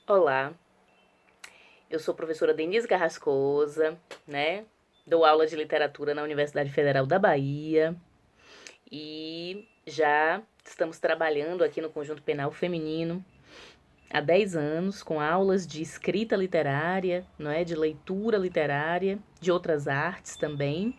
Olá, eu sou a professora Denise Carrascosa, né? Dou aula de literatura na Universidade Federal da Bahia e já estamos trabalhando aqui no Conjunto Penal Feminino há 10 anos com aulas de escrita literária, não é? De leitura literária, de outras artes também.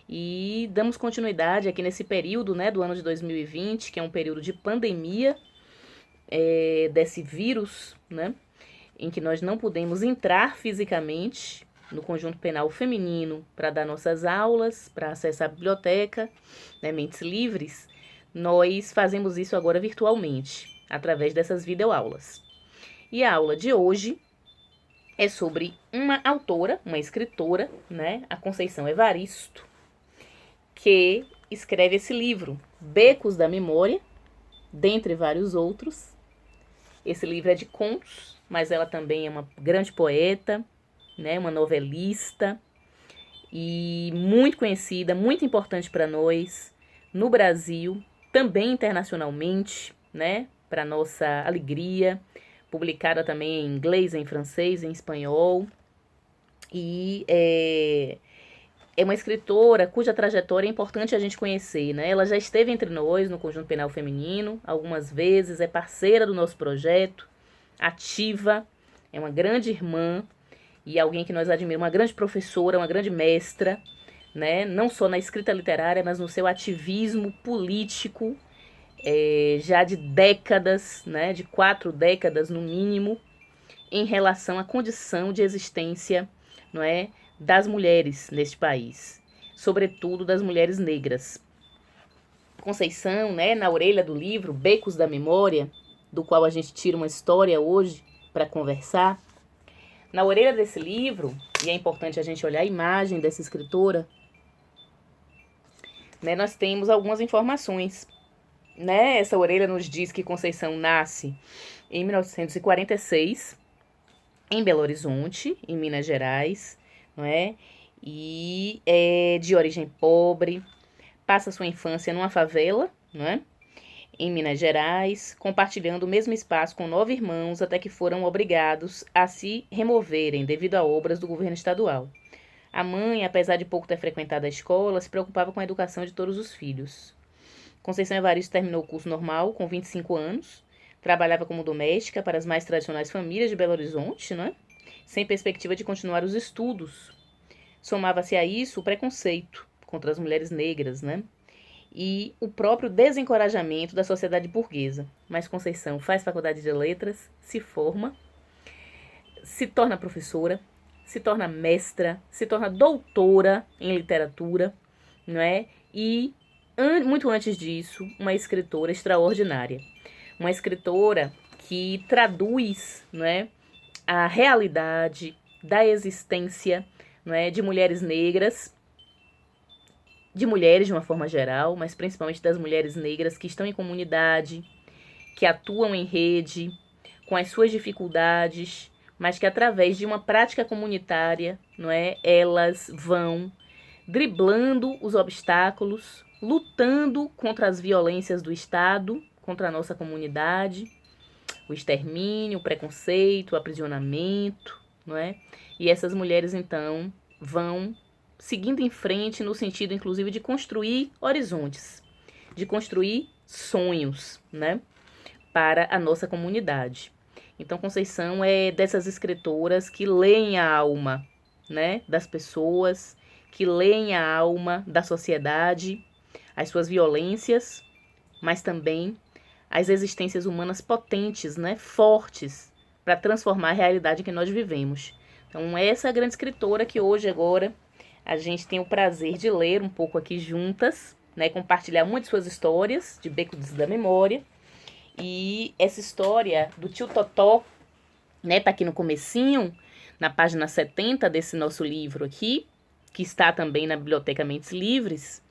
E damos continuidade aqui nesse período, né, do ano de 2020, que é um período de pandemia desse vírus, né? Em que nós não pudemos entrar fisicamente no Conjunto Penal Feminino para dar nossas aulas, para acessar a biblioteca, né, Mentes Livres, nós fazemos isso agora virtualmente, através dessas videoaulas. E a aula de hoje é sobre uma autora, uma escritora, né, a Conceição Evaristo, que escreve esse livro, Becos da Memória, dentre vários outros. Esse livro é de contos, mas ela também é uma grande poeta, né, uma novelista e muito conhecida, muito importante para nós no Brasil, também internacionalmente, né, para nossa alegria, publicada também em inglês, em francês, em espanhol. E é uma escritora cuja trajetória é importante a gente conhecer, né? Ela já esteve entre nós no Conjunto Penal Feminino algumas vezes, é parceira do nosso projeto, ativa, é uma grande irmã e alguém que nós admiramos, uma grande professora, uma grande mestra, né? Não só na escrita literária, mas no seu ativismo político, já de décadas, né? De 4 décadas no mínimo, em relação à condição de existência, não é, das mulheres neste país, sobretudo das mulheres negras. Conceição, né, na orelha do livro Becos da Memória, do qual a gente tira uma história hoje para conversar, na orelha desse livro, e é importante a gente olhar a imagem dessa escritora, né, nós temos algumas informações. Né? Essa orelha nos diz que Conceição nasce em 1946, em Belo Horizonte, em Minas Gerais, não é? E é de origem pobre, passa sua infância numa favela, não é? Em Minas Gerais, compartilhando o mesmo espaço com 9 irmãos, até que foram obrigados a se removerem devido a obras do governo estadual. A mãe, apesar de pouco ter frequentado a escola, se preocupava com a educação de todos os filhos. Conceição Evaristo terminou o curso normal com 25 anos, trabalhava como doméstica para as mais tradicionais famílias de Belo Horizonte, né? Sem perspectiva de continuar os estudos. Somava-se a isso o preconceito contra as mulheres negras, né? E o próprio desencorajamento da sociedade burguesa. Mas Conceição faz faculdade de letras, se forma, se torna professora, se torna mestra, se torna doutora em literatura, não é? E muito antes disso, uma escritora extraordinária. Uma escritora que traduz, não é, a realidade da existência, não é, de mulheres negras, de mulheres de uma forma geral, mas principalmente das mulheres negras que estão em comunidade, que atuam em rede, com as suas dificuldades, mas que através de uma prática comunitária, não é, elas vão driblando os obstáculos, lutando contra as violências do Estado, contra a nossa comunidade, o extermínio, o preconceito, o aprisionamento, não é? E essas mulheres, então, vão seguindo em frente no sentido, inclusive, de construir horizontes, de construir sonhos, né? Para a nossa comunidade. Então, Conceição é dessas escritoras que leem a alma, né? Das pessoas, que leem a alma da sociedade, as suas violências, mas também as existências humanas potentes, né, fortes, para transformar a realidade que nós vivemos. Então, essa é a grande escritora que hoje, agora, a gente tem o prazer de ler um pouco aqui juntas, né, compartilhar uma de suas histórias, de Becos da Memória. E essa história do tio Totó, né, tá aqui no comecinho, na página 70 desse nosso livro aqui, que está também na Biblioteca Mentes Livres,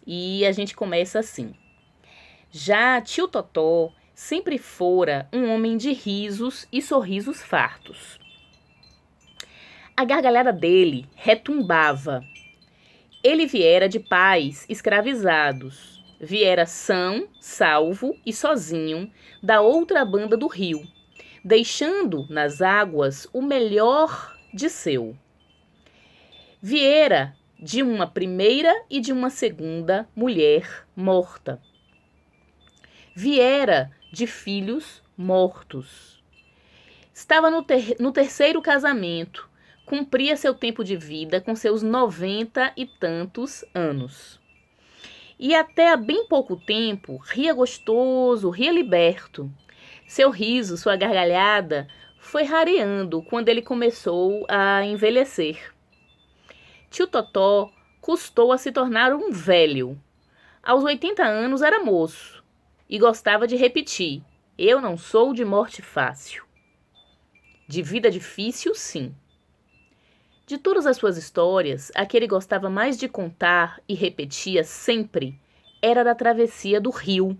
e a gente começa assim. Já tio Totó sempre fora um homem de risos e sorrisos fartos. A gargalhada dele retumbava. Ele viera de pais escravizados, viera são, salvo e sozinho da outra banda do rio, deixando nas águas o melhor de seu. Viera de uma primeira e de uma segunda mulher morta. Viera de filhos mortos. Estava no terceiro casamento, cumpria seu tempo de vida com seus 90 e tantos anos. E até há bem pouco tempo ria gostoso, ria liberto. Seu riso, sua gargalhada, foi rareando quando ele começou a envelhecer. Tio Totó custou a se tornar um velho. Aos 80 anos era moço e gostava de repetir: eu não sou de morte fácil. De vida difícil, sim. De todas as suas histórias, a que ele gostava mais de contar e repetia sempre era da travessia do rio.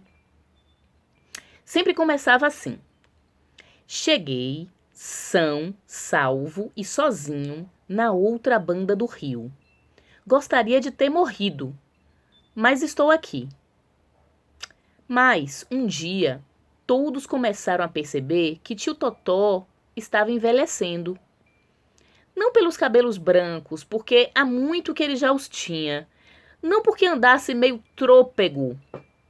Sempre começava assim: cheguei, são, salvo e sozinho, na outra banda do rio. Gostaria de ter morrido, mas estou aqui. Mas, um dia, todos começaram a perceber que tio Totó estava envelhecendo. Não pelos cabelos brancos, porque há muito que ele já os tinha. Não porque andasse meio trôpego,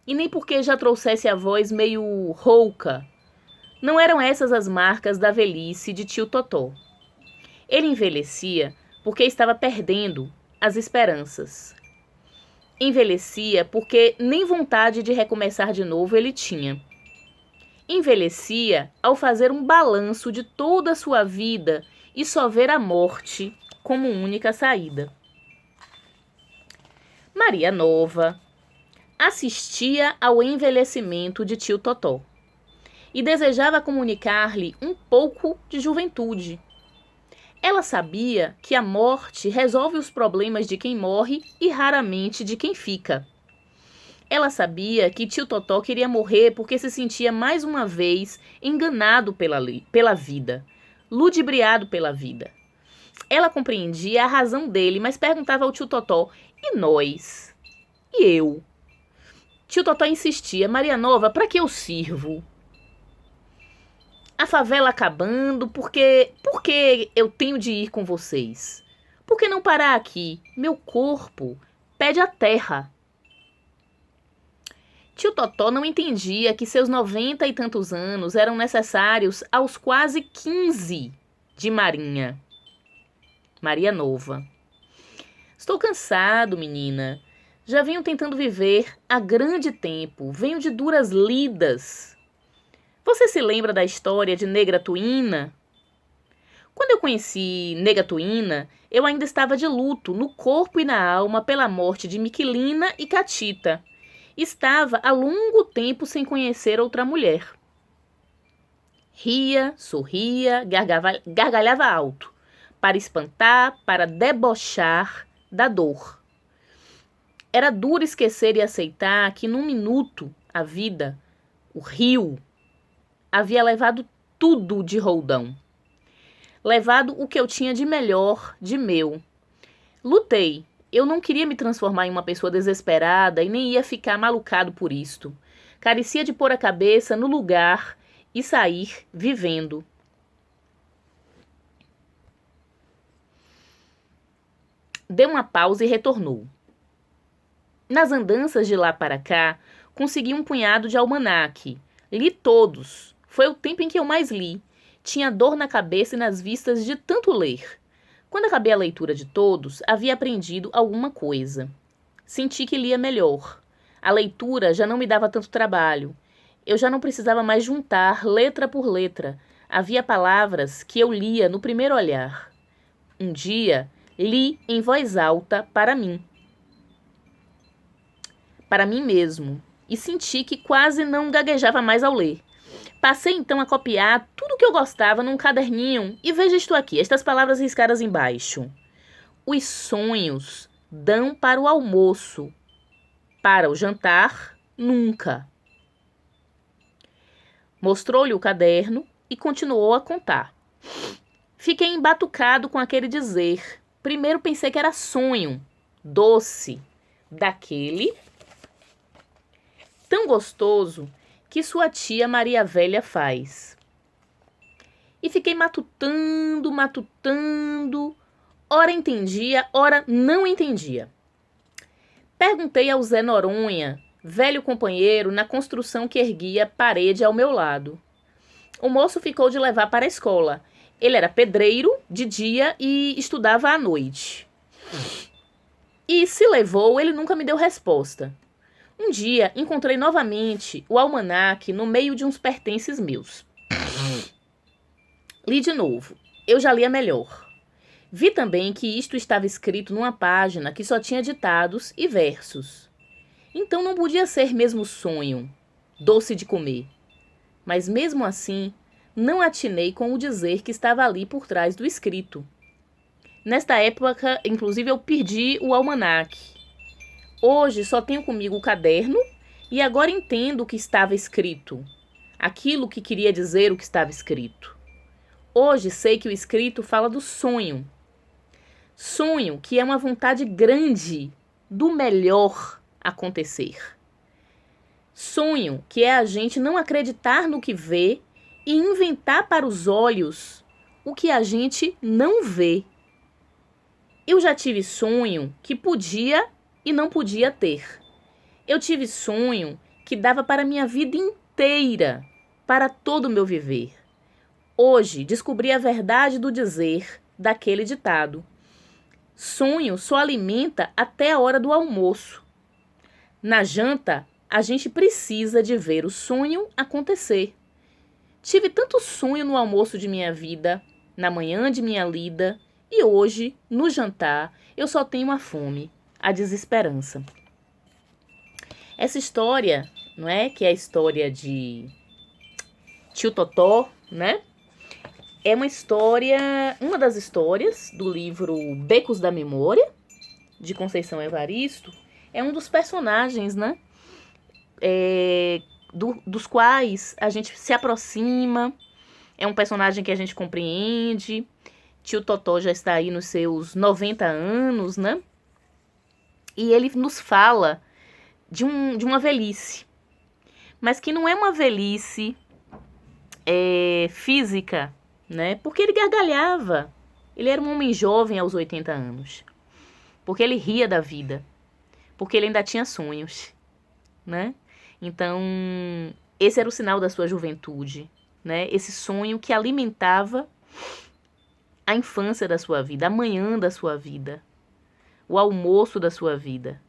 e nem porque já trouxesse a voz meio rouca. Não eram essas as marcas da velhice de tio Totó. Ele envelhecia porque estava perdendo as esperanças. Envelhecia porque nem vontade de recomeçar de novo ele tinha. Envelhecia ao fazer um balanço de toda a sua vida e só ver a morte como única saída. Maria Nova assistia ao envelhecimento de tio Totó e desejava comunicar-lhe um pouco de juventude. Ela sabia que a morte resolve os problemas de quem morre e raramente de quem fica. Ela sabia que tio Totó queria morrer porque se sentia mais uma vez enganado pela vida, ludibriado pela vida. Ela compreendia a razão dele, mas perguntava ao tio Totó: e nós? E eu? Tio Totó insistia: Maria Nova, para que eu sirvo? A favela acabando, por que eu tenho de ir com vocês? Por que não parar aqui? Meu corpo pede a terra. Tio Totó não entendia que seus 90 e tantos anos eram necessários aos quase 15 de Maria Nova. Estou cansado, menina. Já venho tentando viver há grande tempo. Venho de duras lidas. Você se lembra da história de Negra Tuína? Quando eu conheci Negra Tuína, eu ainda estava de luto, no corpo e na alma, pela morte de Miquelina e Catita. Estava há longo tempo sem conhecer outra mulher. Ria, sorria, gargalhava alto, para espantar, para debochar da dor. Era duro esquecer e aceitar que num minuto a vida, o rio, havia levado tudo de roldão. Levado o que eu tinha de melhor, de meu. Lutei. Eu não queria me transformar em uma pessoa desesperada e nem ia ficar malucado por isto. Carecia de pôr a cabeça no lugar e sair vivendo. Deu uma pausa e retornou. Nas andanças de lá para cá, consegui um punhado de almanaque. Li todos. Foi o tempo em que eu mais li. Tinha dor na cabeça e nas vistas de tanto ler. Quando acabei a leitura de todos, havia aprendido alguma coisa. Senti que lia melhor. A leitura já não me dava tanto trabalho. Eu já não precisava mais juntar letra por letra. Havia palavras que eu lia no primeiro olhar. Um dia, li em voz alta para mim mesmo, e senti que quase não gaguejava mais ao ler. Passei então a copiar tudo o que eu gostava num caderninho e veja isto aqui, estas palavras riscadas embaixo. Os sonhos dão para o almoço, para o jantar, nunca. Mostrou-lhe o caderno e continuou a contar. Fiquei embatucado com aquele dizer. Primeiro pensei que era sonho, doce, daquele tão gostoso que sua tia Maria Velha faz. E fiquei matutando, ora entendia, ora não entendia. Perguntei ao Zé Noronha, velho companheiro, na construção que erguia parede ao meu lado. O moço ficou de levar para a escola. Ele era pedreiro de dia e estudava à noite. E se levou, ele nunca me deu resposta. Um dia, encontrei novamente o almanaque no meio de uns pertences meus. Li de novo. Eu já lia melhor. Vi também que isto estava escrito numa página que só tinha ditados e versos. Então não podia ser mesmo sonho, doce de comer. Mas mesmo assim, não atinei com o dizer que estava ali por trás do escrito. Nesta época, inclusive, eu perdi o almanaque. Hoje só tenho comigo o caderno e agora entendo o que estava escrito. Aquilo que queria dizer o que estava escrito. Hoje sei que o escrito fala do sonho. Sonho que é uma vontade grande do melhor acontecer. Sonho que é a gente não acreditar no que vê e inventar para os olhos o que a gente não vê. Eu já tive sonho que podia e não podia ter. Eu tive sonho que dava para a minha vida inteira, para todo o meu viver. Hoje descobri a verdade do dizer daquele ditado. Sonho só alimenta até a hora do almoço. Na janta, a gente precisa de ver o sonho acontecer. Tive tanto sonho no almoço de minha vida, na manhã de minha lida, e hoje, no jantar, eu só tenho a fome, a desesperança. Essa história, não é? Que é a história de Tio Totó, né? É uma história, uma das histórias do livro Becos da Memória, de Conceição Evaristo. É um dos personagens, né? Dos quais a gente se aproxima. É um personagem que a gente compreende. Tio Totó já está aí nos seus 90 anos, né? E ele nos fala de uma velhice. Mas que não é uma velhice física, né? Porque ele gargalhava. Ele era um homem jovem aos 80 anos. Porque ele ria da vida. Porque ele ainda tinha sonhos, né? Então, esse era o sinal da sua juventude, né? Esse sonho que alimentava a infância da sua vida, a manhã da sua vida, o almoço da sua vida.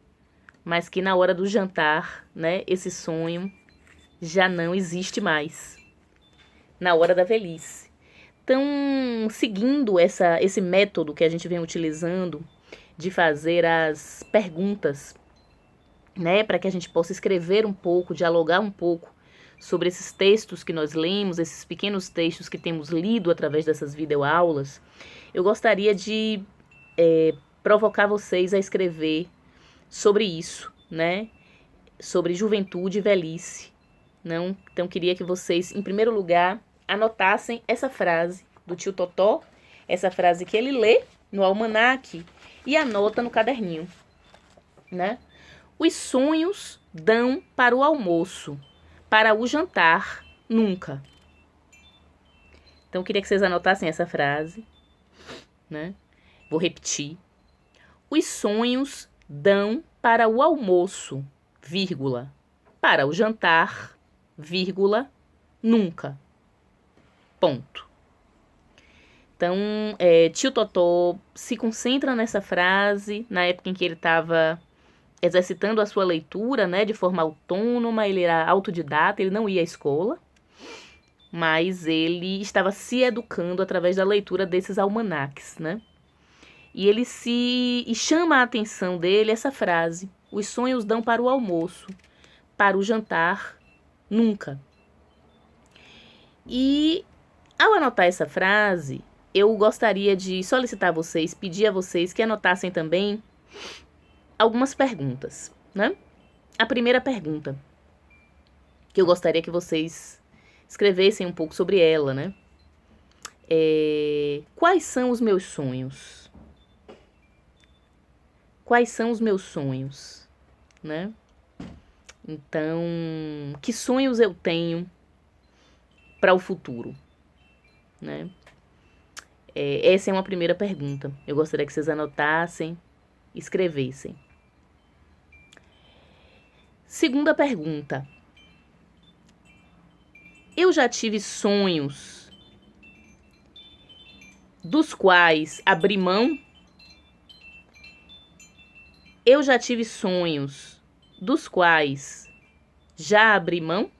Mas que na hora do jantar, né, esse sonho já não existe mais. Na hora da velhice. Então, seguindo esse método que a gente vem utilizando de fazer as perguntas, né, para que a gente possa escrever um pouco, dialogar um pouco sobre esses textos que nós lemos, esses pequenos textos que temos lido através dessas videoaulas, eu gostaria de provocar vocês a escrever sobre isso, né, sobre juventude e velhice. Não? Então, queria que vocês, em primeiro lugar, anotassem essa frase do tio Totó, essa frase que ele lê no almanaque e anota no caderninho, né? Os sonhos dão para o almoço, para o jantar, nunca. Então, eu queria que vocês anotassem essa frase, né? Vou repetir. Os sonhos dão para o almoço, vírgula, para o jantar, vírgula, nunca. Ponto. Então, tio Totó se concentra nessa frase, na época em que ele estava exercitando a sua leitura, né, de forma autônoma, ele era autodidata, ele não ia à escola, mas ele estava se educando através da leitura desses almanaques, né? E ele chama a atenção dele essa frase: os sonhos dão para o almoço, para o jantar, nunca. E ao anotar essa frase, eu gostaria de solicitar a vocês, pedir a vocês que anotassem também algumas perguntas, né? A primeira pergunta, que eu gostaria que vocês escrevessem um pouco sobre ela, né? Quais são os meus sonhos? Quais são os meus sonhos, né? Então, que sonhos eu tenho para o futuro? né? Essa é uma primeira pergunta. Eu gostaria que vocês anotassem, escrevessem. Segunda pergunta. Eu já tive sonhos dos quais abri mão? Eu já tive sonhos dos quais já abri mão?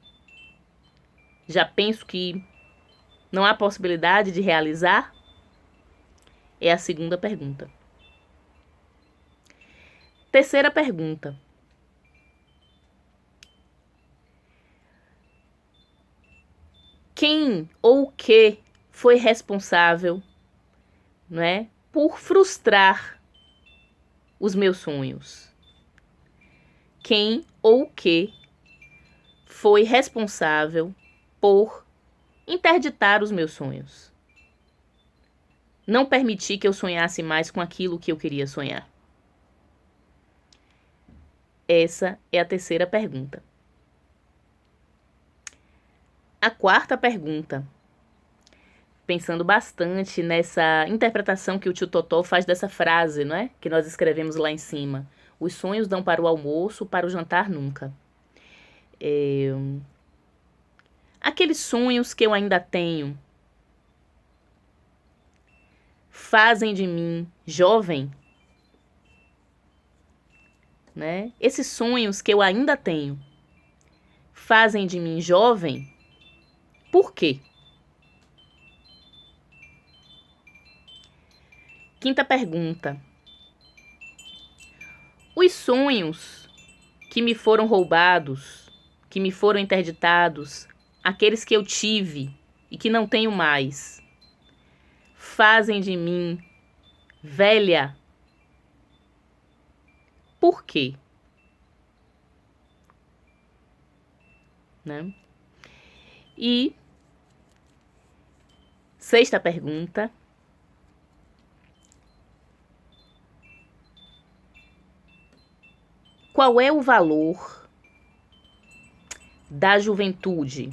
Já penso que não há possibilidade de realizar? É a segunda pergunta. Terceira pergunta. Quem ou o que foi responsável, não é, por frustrar os meus sonhos? Quem ou o que foi responsável por interditar os meus sonhos? Não permitir que eu sonhasse mais com aquilo que eu queria sonhar. Essa é a terceira pergunta. A quarta pergunta, pensando bastante nessa interpretação que o tio Totó faz dessa frase, não é? Que nós escrevemos lá em cima. Os sonhos dão para o almoço, para o jantar nunca. Aqueles sonhos que eu ainda tenho fazem de mim jovem, né? Esses sonhos que eu ainda tenho fazem de mim jovem? Por quê? Quinta pergunta. Os sonhos que me foram roubados, que me foram interditados, aqueles que eu tive e que não tenho mais, fazem de mim velha? Por quê? Né? E sexta pergunta. Qual é o valor da juventude?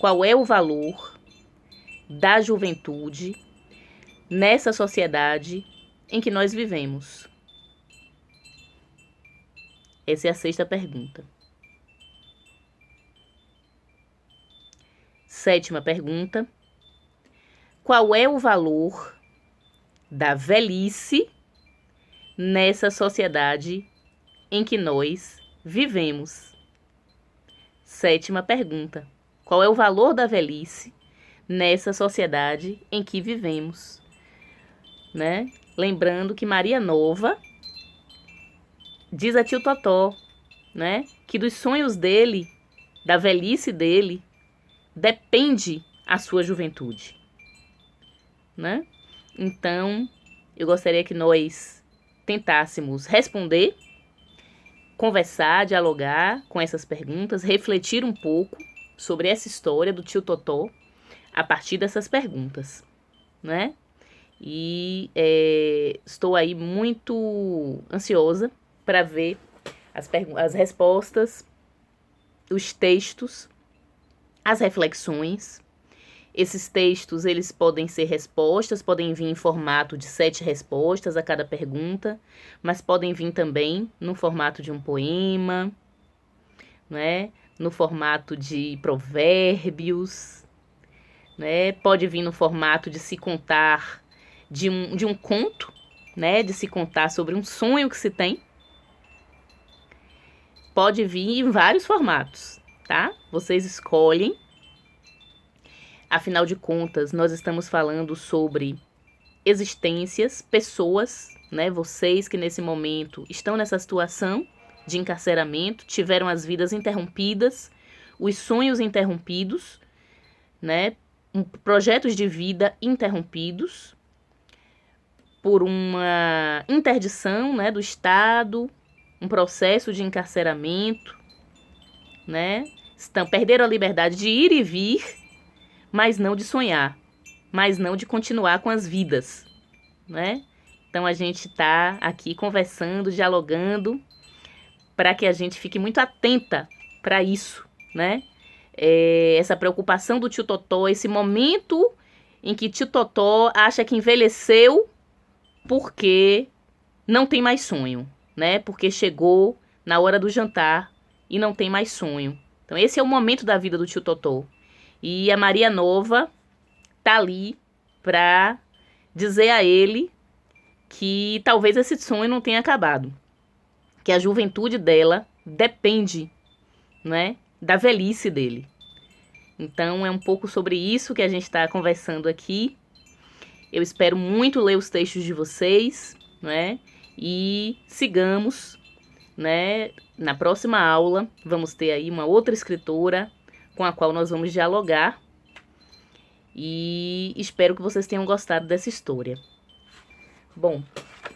Qual é o valor da juventude nessa sociedade em que nós vivemos? Essa é a sexta pergunta. Sétima pergunta. Qual é o valor da velhice nessa sociedade em que nós vivemos? Sétima pergunta. Qual é o valor da velhice nessa sociedade em que vivemos? Né? Lembrando que Maria Nova diz a tio Totó, né, que dos sonhos dele, da velhice dele, depende a sua juventude, né? Então, eu gostaria que nós tentássemos responder, conversar, dialogar com essas perguntas, refletir um pouco sobre essa história do tio Totó a partir dessas perguntas, né? E estou aí muito ansiosa para ver as respostas, os textos, as reflexões. Esses textos, eles podem ser respostas, podem vir em formato de 7 respostas a cada pergunta, mas podem vir também no formato de um poema, né? No formato de provérbios, né? Pode vir no formato de se contar de um conto, né? De se contar sobre um sonho que se tem. Pode vir em vários formatos, tá? Vocês escolhem. Afinal de contas, nós estamos falando sobre existências, pessoas, né? Vocês que nesse momento estão nessa situação de encarceramento, tiveram as vidas interrompidas, os sonhos interrompidos, né? Projetos de vida interrompidos por uma interdição, né, do Estado, um processo de encarceramento, né? Perderam a liberdade de ir e vir, mas não de sonhar, mas não de continuar com as vidas, né? Então a gente está aqui conversando, dialogando, para que a gente fique muito atenta para isso, né? essa preocupação do tio Totó, esse momento em que tio Totó acha que envelheceu porque não tem mais sonho, né? Porque chegou na hora do jantar e não tem mais sonho. Então esse é o momento da vida do tio Totó. E a Maria Nova tá ali para dizer a ele que talvez esse sonho não tenha acabado, que a juventude dela depende, né, da velhice dele. Então é um pouco sobre isso que a gente está conversando aqui. Eu espero muito ler os textos de vocês, né, e sigamos, né, na próxima aula vamos ter aí uma outra escritora com a qual nós vamos dialogar. E espero que vocês tenham gostado dessa história. Bom,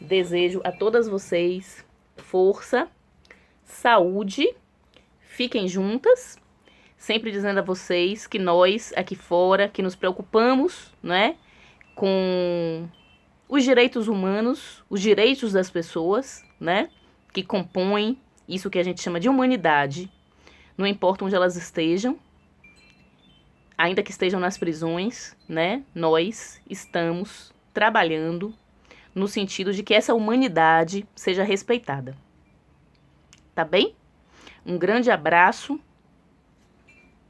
desejo a todas vocês força, saúde, fiquem juntas, sempre dizendo a vocês que nós aqui fora, que nos preocupamos, né, com os direitos humanos, os direitos das pessoas, né, que compõem isso que a gente chama de humanidade, não importa onde elas estejam, ainda que estejam nas prisões, né, nós estamos trabalhando no sentido de que essa humanidade seja respeitada. Tá bem? Um grande abraço,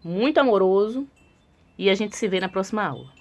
muito amoroso, e a gente se vê na próxima aula.